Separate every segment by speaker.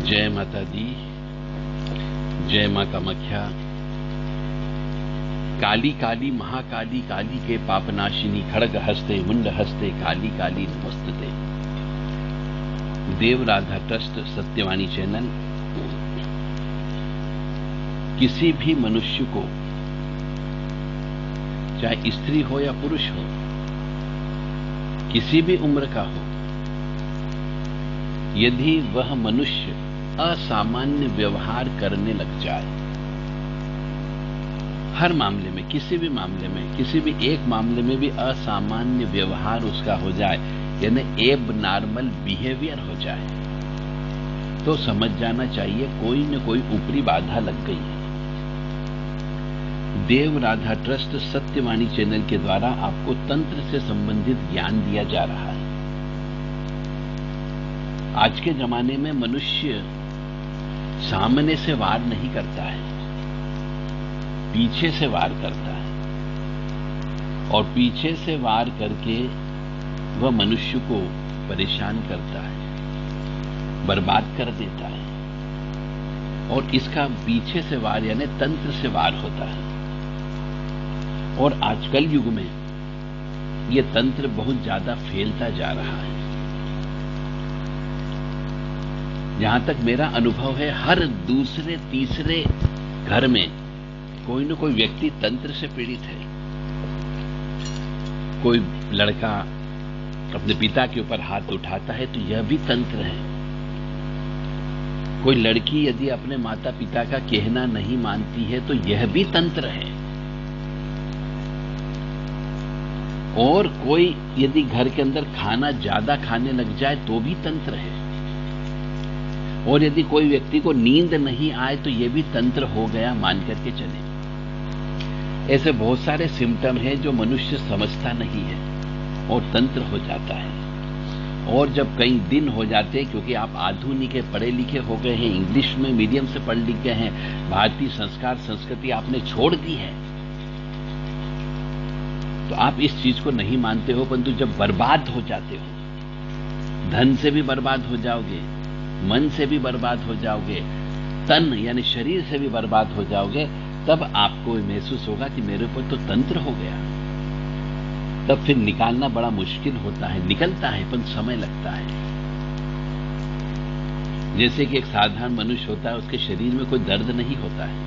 Speaker 1: जय माता दी, जय मां कामाख्या। काली काली महाकाली, काली के पापनाशिनी, खड़ग हस्ते मुंड हस्ते, काली काली नमस्तुते। देव राधा ट्रस्ट सत्यवाणी चैनल किसी भी मनुष्य को, चाहे स्त्री हो या पुरुष हो, किसी भी उम्र का हो, यदि वह मनुष्य असामान्य व्यवहार करने लग जाए, हर मामले में, किसी भी मामले में, किसी भी एक मामले में भी असामान्य व्यवहार उसका हो जाए, यानी एब नॉर्मल बिहेवियर हो जाए, तो समझ जाना चाहिए कोई न कोई ऊपरी बाधा लग गई है। देव राधा ट्रस्ट सत्यवाणी चैनल के द्वारा आपको तंत्र से संबंधित ज्ञान दिया जा रहा है। आज के जमाने में मनुष्य सामने से वार नहीं करता है, पीछे से वार करता है, और पीछे से वार करके वह मनुष्य को परेशान करता है, बर्बाद कर देता है, और इसका पीछे से वार यानी तंत्र से वार होता है। और आजकल युग में यह तंत्र बहुत ज्यादा फैलता जा रहा है। जहां तक मेरा अनुभव है, हर दूसरे तीसरे घर में कोई न कोई व्यक्ति तंत्र से पीड़ित है। कोई लड़का अपने पिता के ऊपर हाथ उठाता है तो यह भी तंत्र है। कोई लड़की यदि अपने माता पिता का कहना नहीं मानती है तो यह भी तंत्र है। और कोई यदि घर के अंदर खाना ज्यादा खाने लग जाए तो भी तंत्र है। और यदि कोई व्यक्ति को नींद नहीं आए तो यह भी तंत्र हो गया, मान करके चले। ऐसे बहुत सारे सिम्टम हैं जो मनुष्य समझता नहीं है और तंत्र हो जाता है। और जब कई दिन हो जाते हैं, क्योंकि आप आधुनिक पढ़े लिखे हो गए हैं, इंग्लिश में मीडियम से पढ़ लिख गए हैं, भारतीय संस्कार संस्कृति आपने छोड़ दी है, तो आप इस चीज को नहीं मानते हो। परंतु जब बर्बाद हो जाते हो, धन से भी बर्बाद हो जाओगे, मन से भी बर्बाद हो जाओगे, तन यानी शरीर से भी बर्बाद हो जाओगे, तब आपको महसूस होगा कि मेरे ऊपर तो तंत्र हो गया। तब फिर निकालना बड़ा मुश्किल होता है। निकलता है पर समय लगता है। जैसे कि एक साधारण मनुष्य होता है, उसके शरीर में कोई दर्द नहीं होता है।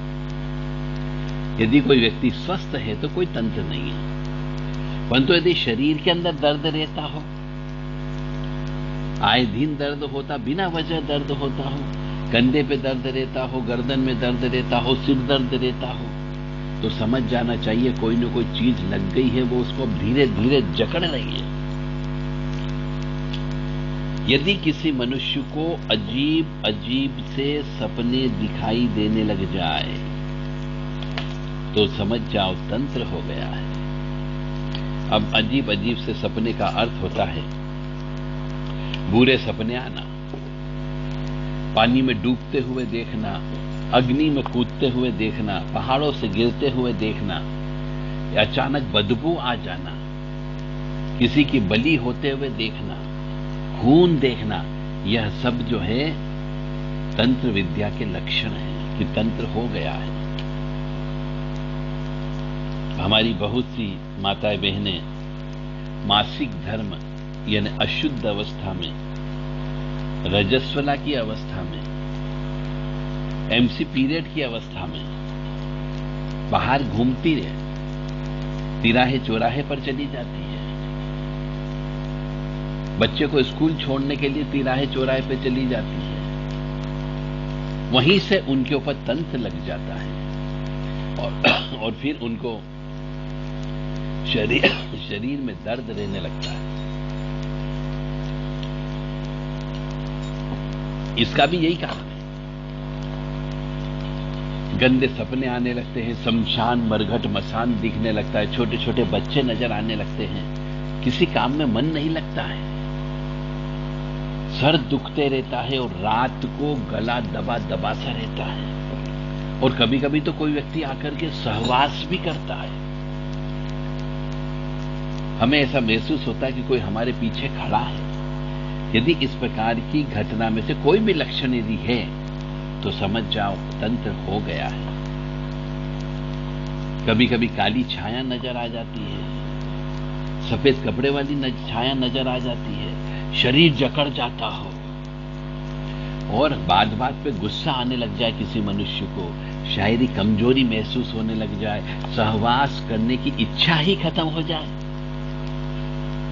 Speaker 1: यदि कोई व्यक्ति स्वस्थ है तो कोई तंत्र नहीं है। परंतु यदि शरीर के अंदर दर्द रहता हो, आए दिन दर्द होता, बिना वजह दर्द होता हो, कंधे पे दर्द रहता हो, गर्दन में दर्द रहता हो, सिर दर्द रहता हो, तो समझ जाना चाहिए कोई न कोई चीज लग गई है, वो उसको धीरे धीरे जकड़ रही है। यदि किसी मनुष्य को अजीब अजीब से सपने दिखाई देने लग जाए तो समझ जाओ तंत्र हो गया है। अब अजीब अजीब से सपने का अर्थ होता है बुरे सपने आना, पानी में डूबते हुए देखना, अग्नि में कूदते हुए देखना, पहाड़ों से गिरते हुए देखना, अचानक बदबू आ जाना, किसी की बलि होते हुए देखना, खून देखना, यह सब जो है तंत्र विद्या के लक्षण है कि तंत्र हो गया है। हमारी बहुत सी माताएं बहनें मासिक धर्म यानी अशुद्ध अवस्था में, रजस्वला की अवस्था में, एमसी पीरियड की अवस्था में बाहर घूमती रहे, तिराहे चौराहे पर चली जाती है। बच्चे को स्कूल छोड़ने के लिए तिराहे चौराहे पर चली जाती है। वहीं से उनके ऊपर तंत्र लग जाता है और फिर उनको शरीर में दर्द रहने लगता है। इसका भी यही कारण है। गंदे सपने आने लगते हैं, शमशान मरघट मसान दिखने लगता है, छोटे छोटे बच्चे नजर आने लगते हैं, किसी काम में मन नहीं लगता है, सर दुखते रहता है और रात को गला दबा दबा सा रहता है। और कभी कभी तो कोई व्यक्ति आकर के सहवास भी करता है। हमें ऐसा महसूस होता है कि कोई हमारे पीछे खड़ा है, यदि इस प्रकार की घटना में से कोई भी लक्षण यदि है तो समझ जाओ तंत्र हो गया है। कभी कभी काली छाया नजर आ जाती है, सफेद कपड़े वाली छाया नजर आ जाती है, शरीर जकड़ जाता हो और बात बात पे गुस्सा आने लग जाए किसी मनुष्य को, शायरी कमजोरी महसूस होने लग जाए, सहवास करने की इच्छा ही खत्म हो जाए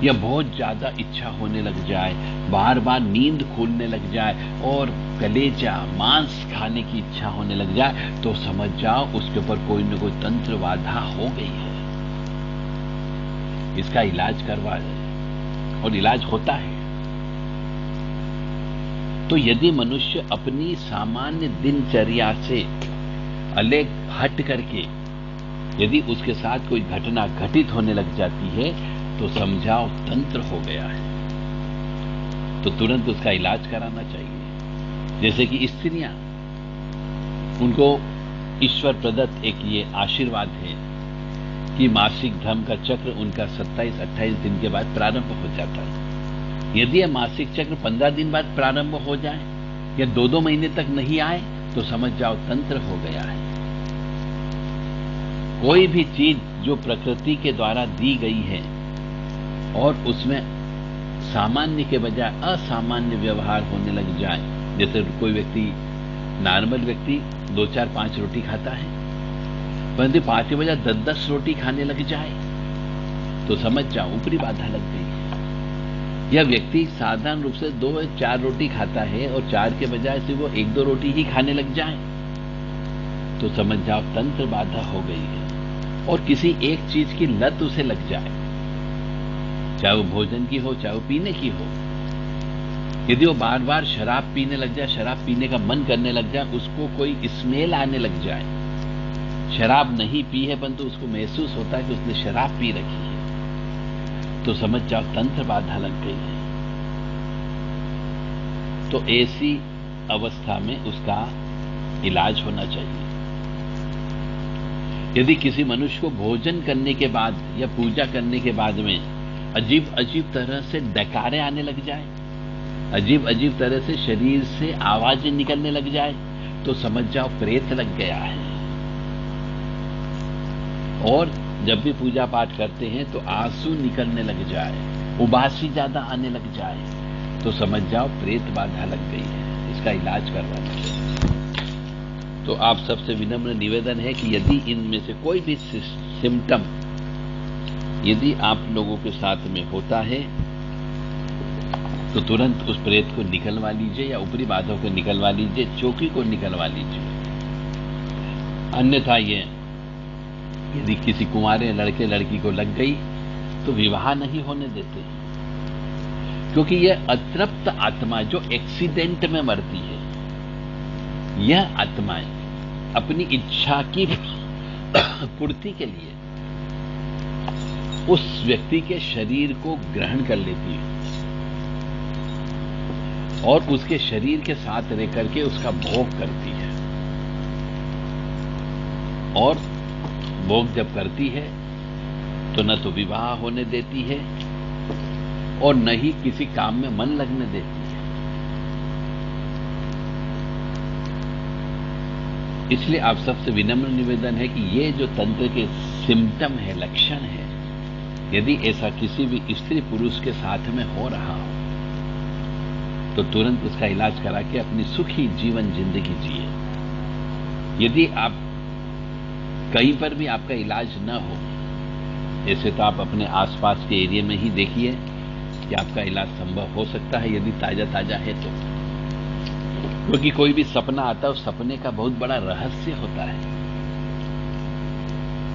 Speaker 1: या बहुत ज्यादा इच्छा होने लग जाए, बार बार नींद खुलने लग जाए और कलेजा मांस खाने की इच्छा होने लग जाए, तो समझ जाओ उसके ऊपर कोई न कोई तंत्र बाधा हो गई है। इसका इलाज करवा और इलाज होता है। तो यदि मनुष्य अपनी सामान्य दिनचर्या से अलग हट करके यदि उसके साथ कोई घटना घटित होने लग जाती है तो समझाओ तंत्र हो गया है, तो तुरंत उसका इलाज कराना चाहिए। जैसे कि स्त्रियां, उनको ईश्वर प्रदत्त एक ये आशीर्वाद है कि मासिक धर्म का चक्र उनका 27-28 दिन के बाद प्रारंभ हो जाता है। यदि यह मासिक चक्र 15 दिन बाद प्रारंभ हो जाए या 2-2 महीने तक नहीं आए तो समझ जाओ तंत्र हो गया है। कोई भी चीज जो प्रकृति के द्वारा दी गई है और उसमें सामान्य के बजाय असामान्य व्यवहार होने लग जाए, जैसे कोई व्यक्ति, नॉर्मल व्यक्ति 2, 4, 5 रोटी खाता है, परंतु 5 के बजाय 10-10 रोटी खाने लग जाए तो समझ जाओ ऊपरी बाधा लग गई है। यह व्यक्ति साधारण रूप से 2 या 4 रोटी खाता है और 4 के बजाय से वो 1-2 रोटी ही खाने लग जाए तो समझ जाओ तंत्र बाधा हो गई है। और किसी एक चीज की लत उसे लग जाए, चाहे वो भोजन की हो चाहे वो पीने की हो, यदि वो बार बार शराब पीने लग जाए, शराब पीने का मन करने लग जाए, उसको कोई स्मेल आने लग जाए, शराब नहीं पी है परंतु उसको महसूस होता है कि उसने शराब पी रखी है, तो समझ जाओ तंत्र बाधा लग गई है। तो ऐसी अवस्था में उसका इलाज होना चाहिए। यदि किसी मनुष्य को भोजन करने के बाद या पूजा करने के बाद में अजीब अजीब तरह से डकारे आने लग जाए, अजीब अजीब तरह से शरीर से आवाजें निकलने लग जाए, तो समझ जाओ प्रेत लग गया है। और जब भी पूजा पाठ करते हैं तो आंसू निकलने लग जाए, उबासी ज्यादा आने लग जाए, तो समझ जाओ प्रेत बाधा लग गई है। इसका इलाज करवाना चाहिए। तो आप सबसे विनम्र निवेदन है कि यदि इनमें से कोई भी सिम्टम यदि आप लोगों के साथ में होता है तो तुरंत उस प्रेत को निकलवा लीजिए या ऊपरी बाधों को निकलवा लीजिए, चौकी को निकलवा लीजिए। अन्यथा ये यदि किसी कुंवारे लड़के लड़की को लग गई तो विवाह नहीं होने देते, क्योंकि यह अतृप्त आत्मा जो एक्सीडेंट में मरती है, यह आत्माएं अपनी इच्छा की पूर्ति के लिए उस व्यक्ति के शरीर को ग्रहण कर लेती है और उसके शरीर के साथ रह करके उसका भोग करती है, और भोग जब करती है तो न तो विवाह होने देती है और न ही किसी काम में मन लगने देती है। इसलिए आप सबसे विनम्र निवेदन है कि ये जो तंत्र के सिम्टम है, लक्षण है, यदि ऐसा किसी भी स्त्री पुरुष के साथ में हो रहा हो तो तुरंत उसका इलाज करा के अपनी सुखी जीवन जिंदगी जिए। यदि आप कहीं पर भी आपका इलाज न हो, ऐसे तो आप अपने आसपास के एरिया में ही देखिए कि आपका इलाज संभव हो सकता है यदि ताजा ताजा है तो, क्योंकि कोई भी सपना आता है उस सपने का बहुत बड़ा रहस्य होता है।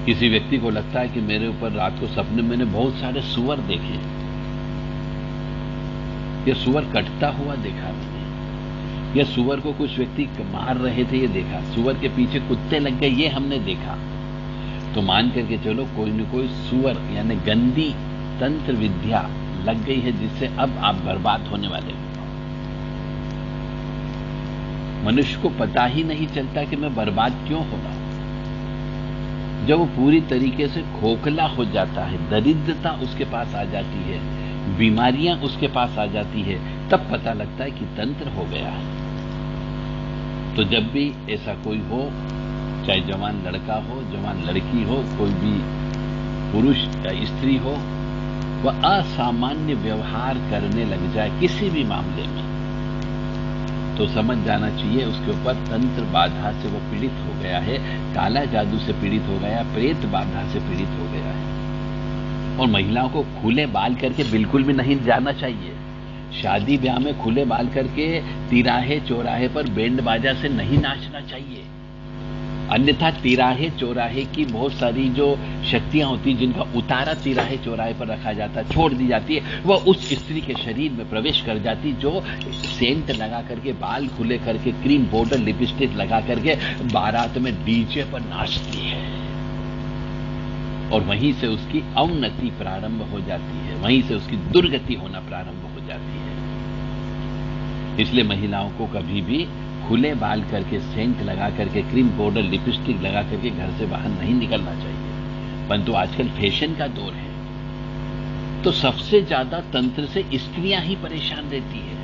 Speaker 1: किसी व्यक्ति को लगता है कि मेरे ऊपर रात को सपने में मैंने बहुत सारे सुअर देखे, यह सुअर कटता हुआ देखा मैंने, यह सुअर को कुछ व्यक्ति मार रहे थे ये देखा, सुअर के पीछे कुत्ते लग गए ये हमने देखा। तो मान करके चलो कोई न कोई सुअर यानी गंदी तंत्र विद्या लग गई है जिससे अब आप बर्बाद होने वाले हो। मनुष्य को पता ही नहीं चलता कि मैं बर्बाद क्यों हो रहा हूं। जब वो पूरी तरीके से खोखला हो जाता है, दरिद्रता उसके पास आ जाती है, बीमारियां उसके पास आ जाती है, तब पता लगता है कि तंत्र हो गया है। तो जब भी ऐसा कोई हो, चाहे जवान लड़का हो, जवान लड़की हो, कोई भी पुरुष या स्त्री हो, वह असामान्य व्यवहार करने लग जाए किसी भी मामले में, तो समझ जाना चाहिए उसके ऊपर तंत्र बाधा से वो पीड़ित हो गया है, काला जादू से पीड़ित हो गया, प्रेत बाधा से पीड़ित हो गया है। और महिलाओं को खुले बाल करके बिल्कुल भी नहीं जाना चाहिए। शादी ब्याह में खुले बाल करके तिराहे चौराहे पर बैंड बाजा से नहीं नाचना चाहिए। अन्यथा तिराहे चौराहे की बहुत सारी जो शक्तियां होती, जिनका उतारा तिराहे चौराहे पर रखा जाता, छोड़ दी जाती है, वह उस स्त्री के शरीर में प्रवेश कर जाती जो सेंट लगा करके, बाल खुले करके, क्रीम पाउडर लिपस्टिक लगा करके बारात में डीजे पर नाचती है। और वहीं से उसकी अवनति प्रारंभ हो जाती है, वहीं से उसकी दुर्गति होना प्रारंभ हो जाती है। इसलिए महिलाओं को कभी भी खुले बाल करके, सेंट लगा करके, क्रीम पाउडर लिपस्टिक लगा करके घर से बाहर नहीं निकलना चाहिए। परंतु आजकल फैशन का दौर है, तो सबसे ज्यादा तंत्र से स्त्रियां ही परेशान रहती है।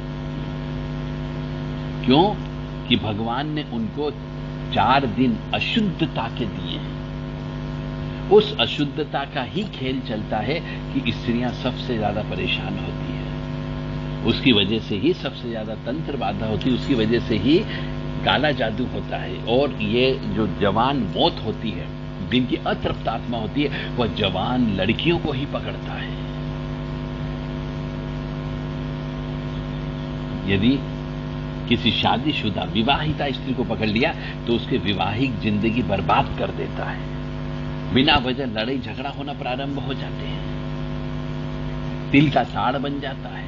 Speaker 1: क्यों? कि भगवान ने उनको 4 दिन अशुद्धता के दिए हैं। उस अशुद्धता का ही खेल चलता है कि स्त्रियां सबसे ज्यादा परेशान होती है। उसकी वजह से ही सबसे ज्यादा तंत्र बाधा होती है, उसकी वजह से ही काला जादू होता है। और ये जो जवान मौत होती है, जिनकी अतृप्त आत्मा होती है, वह जवान लड़कियों को ही पकड़ता है। यदि किसी शादीशुदा विवाहिता स्त्री को पकड़ लिया तो उसकी विवाहिक जिंदगी बर्बाद कर देता है। बिना वजह लड़ाई झगड़ा होना प्रारंभ हो जाते हैं, तिल का ताड़ बन जाता है,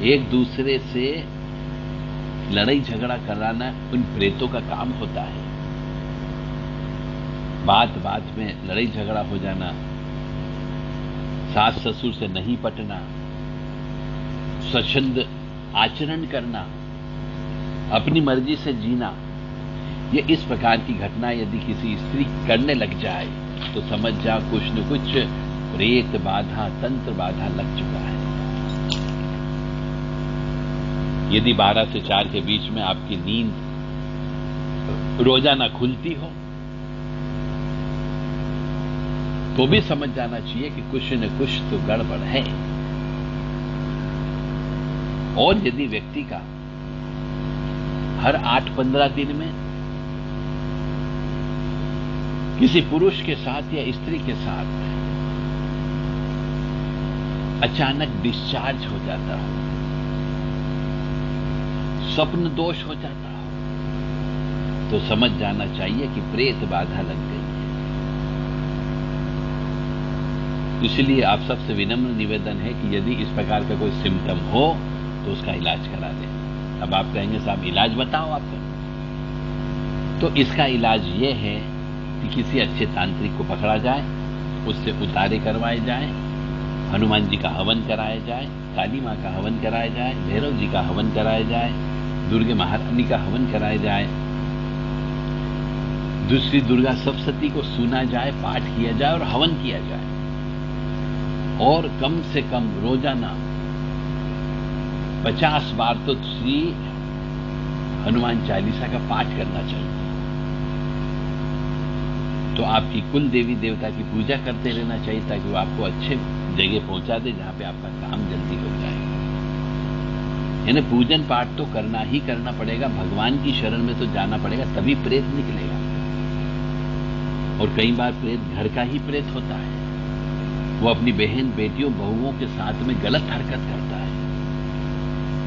Speaker 1: एक दूसरे से लड़ाई झगड़ा कराना उन प्रेतों का काम होता है। बात बात में लड़ाई झगड़ा हो जाना, सास ससुर से नहीं पटना, स्वच्छंद आचरण करना, अपनी मर्जी से जीना, ये इस प्रकार की घटना यदि किसी स्त्री करने लग जाए तो समझ जा कुछ न कुछ प्रेत बाधा, तंत्र बाधा लग चुका है। यदि 12 से 4 के बीच में आपकी नींद रोजाना खुलती हो तो भी समझ जाना चाहिए कि कुछ न कुछ तो गड़बड़ है। और यदि व्यक्ति का हर 8-15 दिन में किसी पुरुष के साथ या स्त्री के साथ अचानक डिस्चार्ज हो जाता हो, स्वप्न दोष हो जाता हो, तो समझ जाना चाहिए कि प्रेत बाधा लग गई है। इसलिए आप सबसे विनम्र निवेदन है कि यदि इस प्रकार का कोई सिम्टम हो तो उसका इलाज करा दें। अब आप कहेंगे साहब इलाज बताओ आपको, तो इसका इलाज यह है कि किसी अच्छे तांत्रिक को पकड़ा जाए, उससे उतारे करवाए जाए, हनुमान जी का हवन कराया जाए, काली मां का हवन कराया जाए, भैरव जी का हवन कराया जाए, दुर्गे महारानी का हवन कराया जाए, दूसरी दुर्गा सप्तशती को सुना जाए, पाठ किया जाए और हवन किया जाए। और कम से कम रोजाना 50 बार तो श्री हनुमान चालीसा का पाठ करना चाहिए। तो आपकी कुल देवी देवता की पूजा करते रहना चाहिए ताकि वो आपको अच्छे जगह पहुंचा दे जहां पे आपका काम जल्दी हो जाएगा। यानी पूजन पाठ तो करना ही करना पड़ेगा, भगवान की शरण में तो जाना पड़ेगा, तभी प्रेत निकलेगा। और कई बार प्रेत घर का ही प्रेत होता है, वो अपनी बहन बेटियों बहुओं के साथ में गलत हरकत करता है।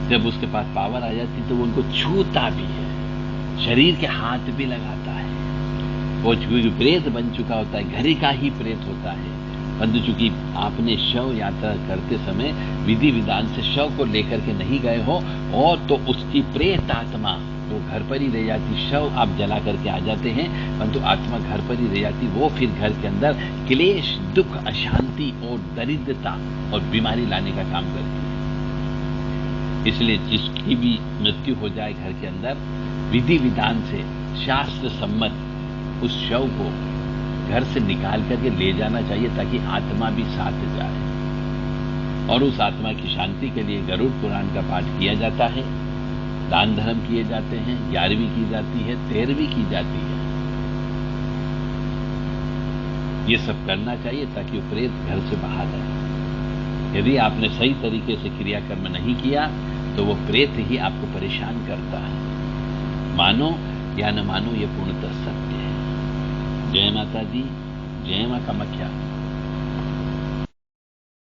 Speaker 1: जब उसके पास पावर आ जाती तो वो उनको छूता भी है, शरीर के हाथ भी लगाता है। वो चूंकि प्रेत बन चुका होता है, घर का ही प्रेत होता है। परंतु चूंकि आपने शव यात्रा करते समय विधि विधान से शव को लेकर के नहीं गए हो, और तो उसकी प्रेत आत्मा वो घर पर ही रह जाती। शव आप जला करके आ जाते हैं, परंतु आत्मा घर पर ही रह जाती। वो फिर घर के अंदर क्लेश, दुख, अशांति और दरिद्रता और बीमारी लाने का काम करती है। इसलिए जिसकी भी मृत्यु हो जाए घर के अंदर, विधि विधान से शास्त्र सम्मत उस शव को घर से निकाल करके ले जाना चाहिए ताकि आत्मा भी साथ जाए। और उस आत्मा की शांति के लिए गरुड़ पुराण का पाठ किया जाता है, दान धर्म किए जाते हैं, 11वीं की जाती है, 13वीं की जाती है। ये सब करना चाहिए ताकि वो प्रेत घर से बाहर आए। यदि आपने सही तरीके से क्रियाकर्म नहीं किया तो वो प्रेत ही आपको परेशान करता है। मानो या न मानो, ये पूर्णतः सत्य है। जय माता दी, जय मां कामाख्या।